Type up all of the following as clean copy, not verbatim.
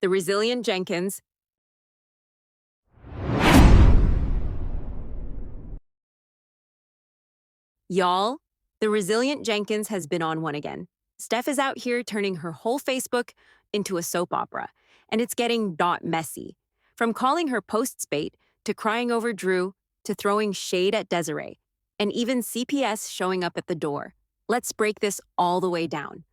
the resilient Jenkins. Y'all, the resilient Jenkins has been on one again. Steph is out here turning her whole Facebook into a soap opera, and it's getting dot messy. From calling her posts bait, to crying over Drew, to throwing shade at Desiree, and even CPS showing up at the door. Let's break this all the way down.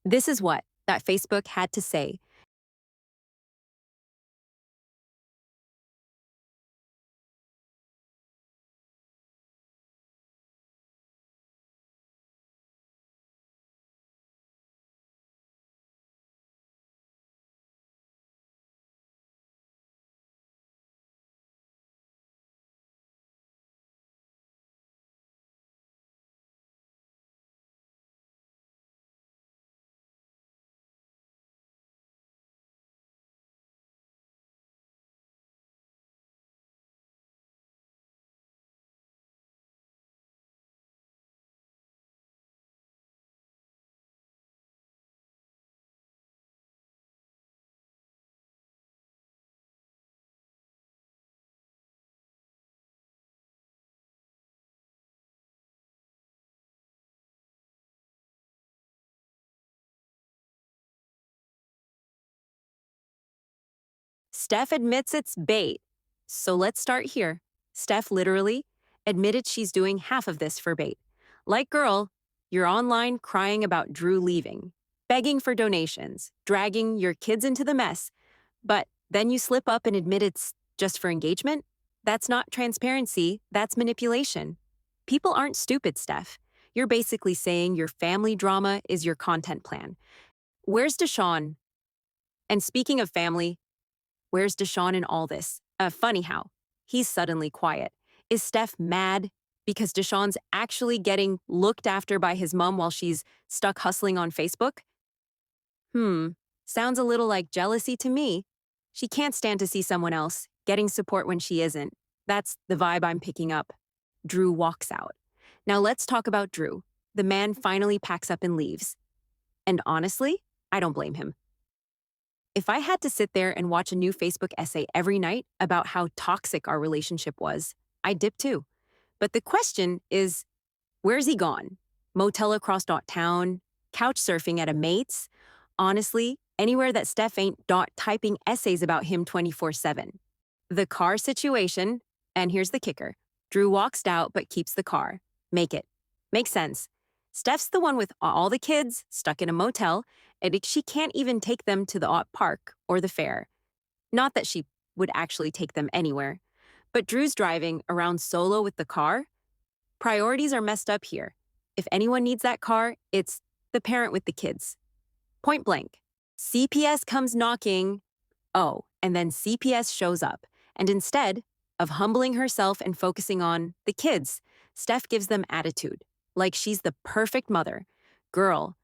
This is what that Facebook had to say. Steph admits it's bait. So let's start here. Steph literally admitted she's doing half of this for bait. Like, girl, you're online crying about Drew leaving, begging for donations, dragging your kids into the mess, but then you slip up and admit it's just for engagement? That's not transparency, that's manipulation. People aren't stupid, Steph. You're basically saying your family drama is your content plan. Where's Deshaun? And speaking of family, where's Deshaun in all this? Funny how he's suddenly quiet. Is Steph mad because Deshaun's actually getting looked after by his mom while she's stuck hustling on Facebook? Sounds a little like jealousy to me. She can't stand to see someone else getting support when she isn't. That's the vibe I'm picking up. Drew walks out. Now let's talk about Drew. The man finally packs up and leaves. And honestly, I don't blame him. If I had to sit there and watch a new Facebook essay every night about how toxic our relationship was, I'd dip too. But the question is, where's he gone? Motel across town? Couch surfing at a mate's? Honestly, anywhere that Steph ain't typing essays about him 24/7. The car situation, and here's the kicker. Drew walks out but keeps the car. Makes sense. Steph's the one with all the kids stuck in a motel, and she can't even take them to the park or the fair. Not that she would actually take them anywhere. But Drew's driving around solo with the car. Priorities are messed up here. If anyone needs that car, it's the parent with the kids. Point blank. CPS comes knocking. Oh, and then CPS shows up. And instead of humbling herself and focusing on the kids, Steph gives them attitude, like she's the perfect mother. Girl,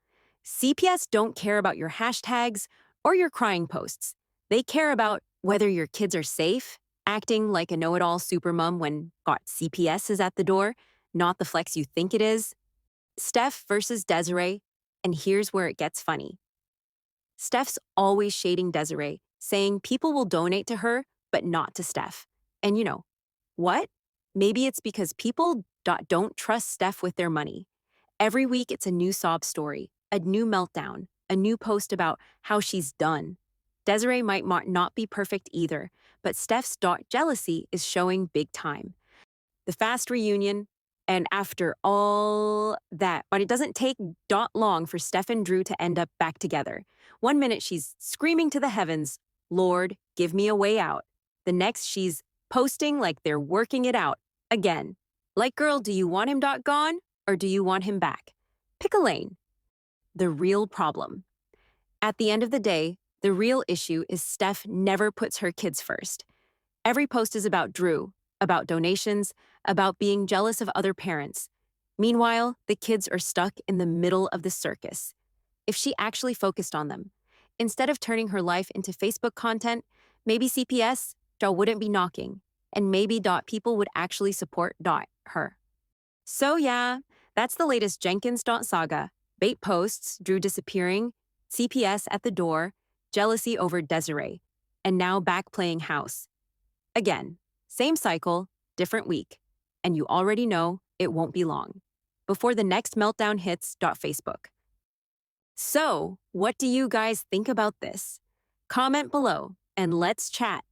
CPS don't care about your hashtags or your crying posts. They care about whether your kids are safe, acting like a know-it-all supermom when CPS is at the door, not the flex you think it is. Steph versus Desiree, and here's where it gets funny. Steph's always shading Desiree, saying people will donate to her, but not to Steph. And you know, what? Maybe it's because people don't trust Steph with their money. Every week it's a new sob story, a new meltdown, a new post about how she's done. Desiree might not be perfect either, but Steph's jealousy is showing big time. The fast reunion, and after all that, but it doesn't take long for Steph and Drew to end up back together. One minute she's screaming to the heavens, Lord, give me a way out. The next she's posting like they're working it out again. Like, girl, do you want him gone or do you want him back? Pick a lane. The real problem. At the end of the day, the real issue is Steph never puts her kids first. Every post is about Drew, about donations, about being jealous of other parents. Meanwhile, the kids are stuck in the middle of the circus. If she actually focused on them, instead of turning her life into Facebook content, maybe CPS wouldn't be knocking, and maybe people would actually support her. So yeah, that's the latest Jenkins saga. Bait posts, Drew disappearing, CPS at the door, jealousy over Desiree, and now back playing house. Again, same cycle, different week, and you already know it won't be long before the next meltdown hits Facebook. So, what do you guys think about this? Comment below and let's chat.